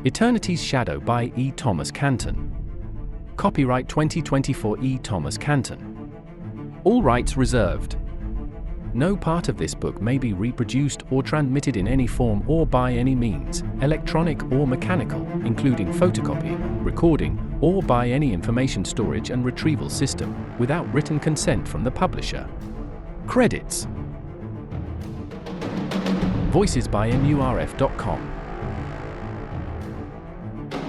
Eternity's Shadow by E. Thomas Canton. Copyright 2024 E. Thomas Canton. All rights reserved. No part of this book may be reproduced or transmitted in any form or by any means, electronic or mechanical, including photocopy, recording, or by any information storage and retrieval system, without written consent from the publisher. Credits. Voices by MURF.com.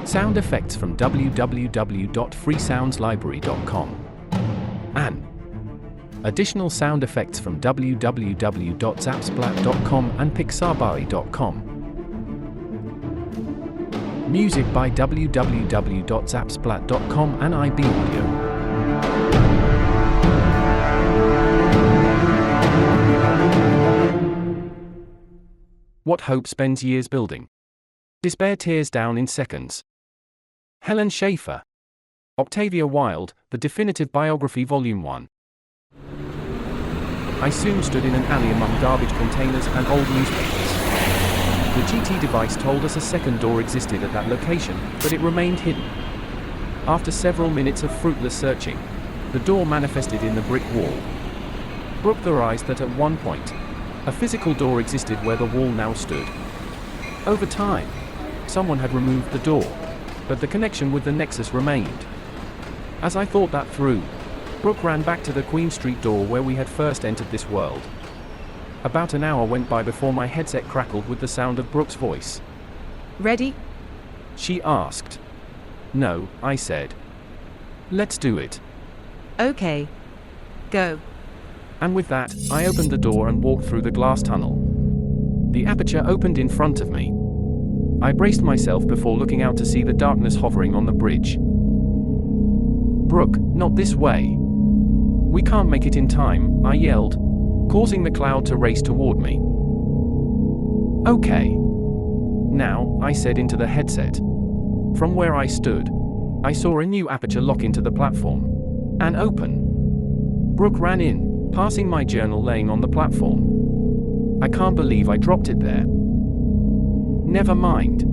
Sound effects from www.freesoundslibrary.com. And additional sound effects from www.zapsplat.com and pixabay.com. Music by www.zapsplat.com and IB Audio. What hope spends years building. Despair tears down in seconds. Helen Schaefer. Octavia Wilde, The Definitive Biography Volume 1. I soon stood in an alley among garbage containers and old newspapers. The GT device told us a second door existed at that location, but it remained hidden. After several minutes of fruitless searching, the door manifested in the brick wall. Brooke theorized that at one point, a physical door existed where the wall now stood. Over time, someone had removed the door, but the connection with the Nexus remained. As I thought that through, Brooke ran back to the Queen Street door where we had first entered this world. About an hour went by before my headset crackled with the sound of Brooke's voice. Ready? She asked. No, I said. Let's do it. Okay. Go. And with that, I opened the door and walked through the glass tunnel. The aperture opened in front of me. I braced myself before looking out to see the darkness hovering on the bridge. Brooke, not this way. We can't make it in time, I yelled, causing the cloud to race toward me. Okay. Now, I said into the headset. From where I stood, I saw a new aperture lock into the platform. And open. Brooke ran in, passing my journal laying on the platform. I can't believe I dropped it there. Never mind.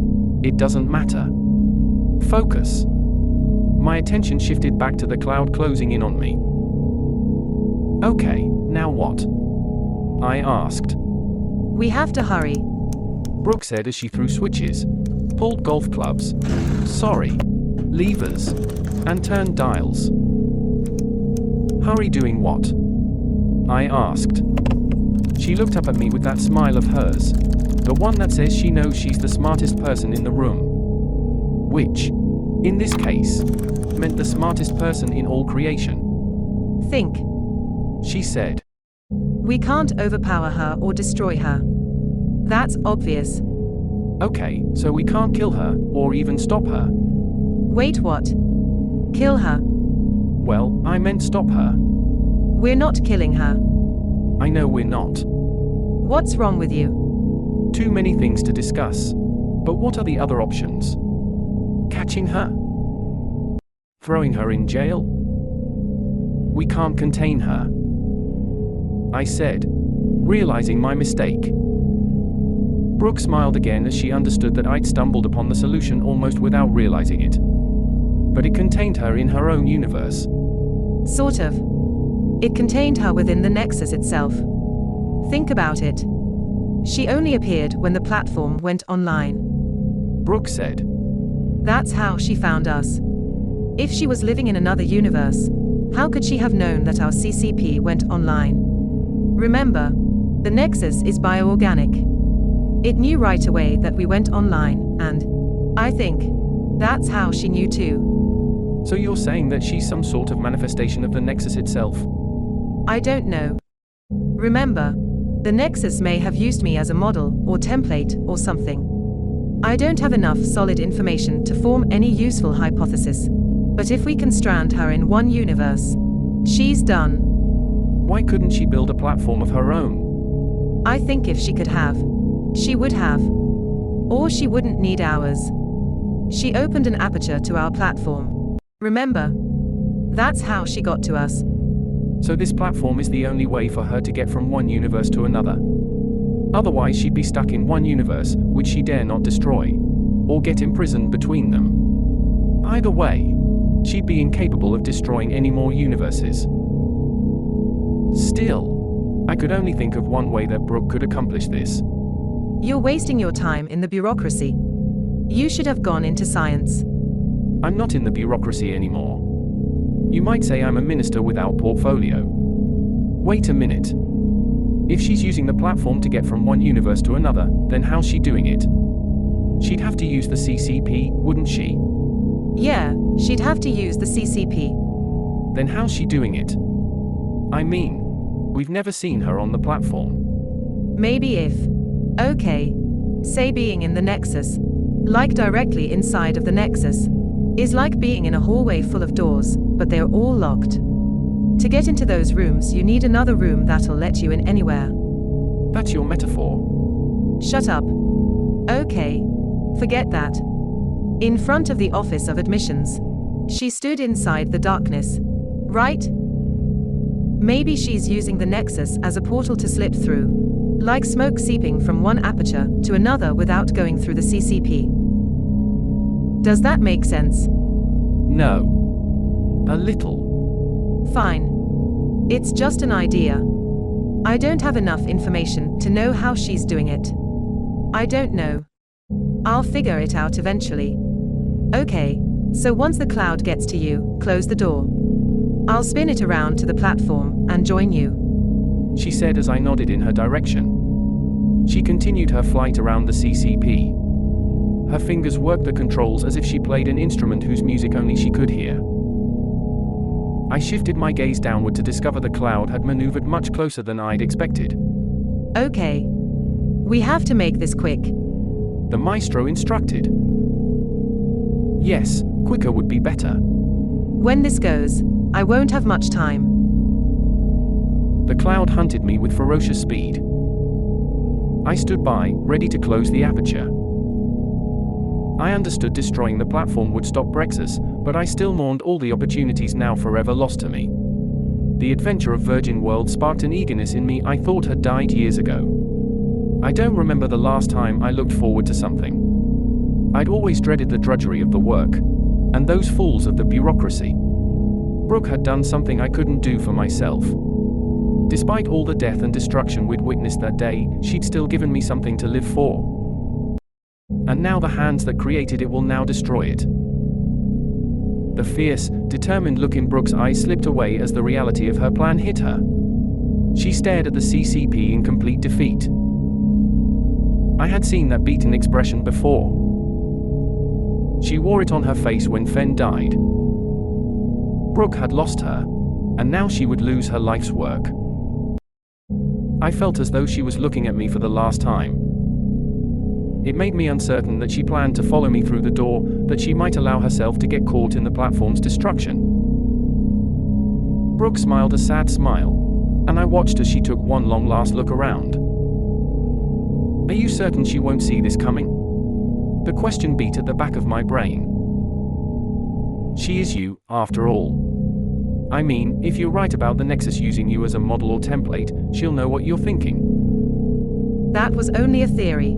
It doesn't matter. Focus. My attention shifted back to the cloud closing in on me. Okay, now what? I asked. We have to hurry. Brooke said as she threw switches, pulled golf clubs, levers, and turned dials. Hurry doing what? I asked. She looked up at me with that smile of hers, the one that says she knows she's the smartest person in the room. Which, in this case, meant the smartest person in all creation. Think. She said. We can't overpower her or destroy her. That's obvious. Okay, so we can't kill her, or even stop her. Wait, what? Kill her? Well, I meant stop her. We're not killing her. I know we're not. What's wrong with you? Too many things to discuss. But what are the other options? Catching her? Throwing her in jail? We can't contain her. I said, realizing my mistake. Brooke smiled again as she understood that I'd stumbled upon the solution almost without realizing it. But it contained her in her own universe. Sort of. It contained her within the Nexus itself. Think about it. She only appeared when the platform went online. Brooke said. That's how she found us. If she was living in another universe, how could she have known that our CCP went online? Remember, the Nexus is bioorganic. It knew right away that we went online, and I think that's how she knew too. So you're saying that she's some sort of manifestation of the Nexus itself? I don't know. Remember, the Nexus may have used me as a model, or template, or something. I don't have enough solid information to form any useful hypothesis. But if we can strand her in one universe, she's done. Why couldn't she build a platform of her own? I think if she could have, she would have. Or she wouldn't need ours. She opened an aperture to our platform. Remember? That's how she got to us. So this platform is the only way for her to get from one universe to another. Otherwise she'd be stuck in one universe, which she dare not destroy. or get imprisoned between them. Either way, she'd be incapable of destroying any more universes. Still, I could only think of one way that Brooke could accomplish this. You're wasting your time in the bureaucracy. You should have gone into science. I'm not in the bureaucracy anymore. You might say I'm a minister without portfolio. Wait a minute. If she's using the platform to get from one universe to another, then how's she doing it? She'd have to use the CCP, wouldn't she? Yeah, she'd have to use the CCP. Then how's she doing it? I mean, we've never seen her on the platform. Maybe if. Okay. Say being in the Nexus. Like directly inside of the Nexus. Is like being in a hallway full of doors, but they're all locked. To get into those rooms, you need another room that'll let you in anywhere. That's your metaphor. Shut up. Okay. Forget that. In front of the Office of Admissions. She stood inside the darkness. Right? Maybe she's using the Nexus as a portal to slip through. Like smoke seeping from one aperture to another without going through the CCP. Does that make sense? No. A little. Fine. It's just an idea. I don't have enough information to know how she's doing it. I don't know. I'll figure it out eventually. Okay, so once the cloud gets to you, close the door. I'll spin it around to the platform and join you. She said as I nodded in her direction. She continued her flight around the CCP. Her fingers worked the controls as if she played an instrument whose music only she could hear. I shifted my gaze downward to discover the cloud had maneuvered much closer than I'd expected. Okay. We have to make this quick. The maestro instructed. Yes, quicker would be better. When this goes, I won't have much time. The cloud hunted me with ferocious speed. I stood by, ready to close the aperture. I understood destroying the platform would stop Brexus, but I still mourned all the opportunities now forever lost to me. The adventure of Virgin World sparked an eagerness in me I thought had died years ago. I don't remember the last time I looked forward to something. I'd always dreaded the drudgery of the work, and those fools of the bureaucracy. Brooke had done something I couldn't do for myself. Despite all the death and destruction we'd witnessed that day, she'd still given me something to live for. And now the hands that created it will now destroy it. The fierce, determined look in Brooke's eyes slipped away as the reality of her plan hit her. She stared at the CCP in complete defeat. I had seen that beaten expression before. She wore it on her face when Fen died. Brooke had lost her, and now she would lose her life's work. I felt as though she was looking at me for the last time. It made me uncertain that she planned to follow me through the door, that she might allow herself to get caught in the platform's destruction. Brooke smiled a sad smile, and I watched as she took one long last look around. Are you certain she won't see this coming? The question beat at the back of my brain. She is you, after all. I mean, if you're right about the Nexus using you as a model or template, she'll know what you're thinking. That was only a theory.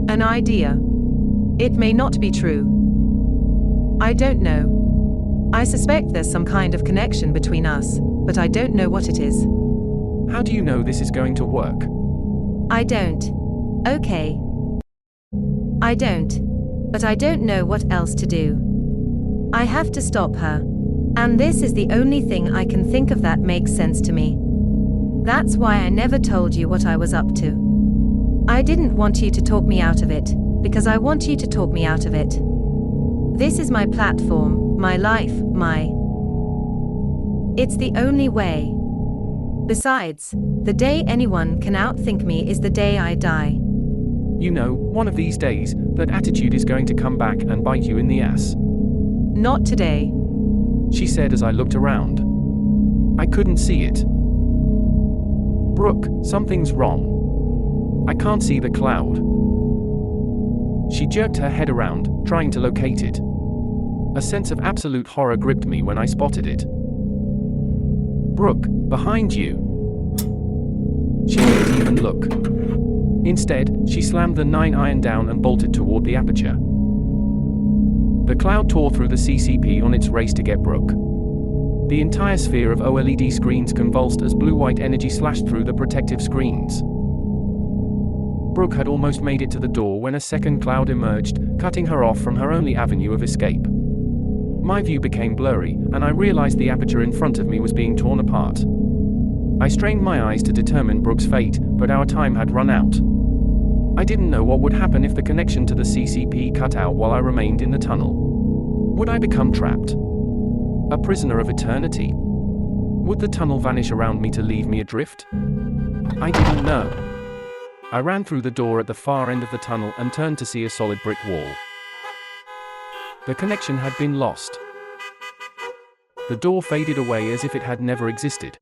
An idea. It may not be true. I don't know. I suspect there's some kind of connection between us, but I don't know what it is. How do you know this is going to work? I don't. Okay. I don't. But I don't know what else to do. I have to stop her. And this is the only thing I can think of that makes sense to me. That's why I never told you what I was up to. I didn't want you to talk me out of it, because I want you to talk me out of it. This is my platform, my life, It's the only way. Besides, the day anyone can outthink me is the day I die. You know, one of these days, that attitude is going to come back and bite you in the ass. Not today, she said as I looked around. I couldn't see it. Brooke, something's wrong. I can't see the cloud. She jerked her head around, trying to locate it. A sense of absolute horror gripped me when I spotted it. Brooke, behind you. She didn't even look. Instead, she slammed the 9-iron down and bolted toward the aperture. The cloud tore through the CCP on its race to get Brooke. The entire sphere of OLED screens convulsed as blue-white energy slashed through the protective screens. Brooke had almost made it to the door when a second cloud emerged, cutting her off from her only avenue of escape. My view became blurry, and I realized the aperture in front of me was being torn apart. I strained my eyes to determine Brooke's fate, but our time had run out. I didn't know what would happen if the connection to the CCP cut out while I remained in the tunnel. Would I become trapped? A prisoner of eternity? Would the tunnel vanish around me to leave me adrift? I didn't know. I ran through the door at the far end of the tunnel and turned to see a solid brick wall. The connection had been lost. The door faded away as if it had never existed.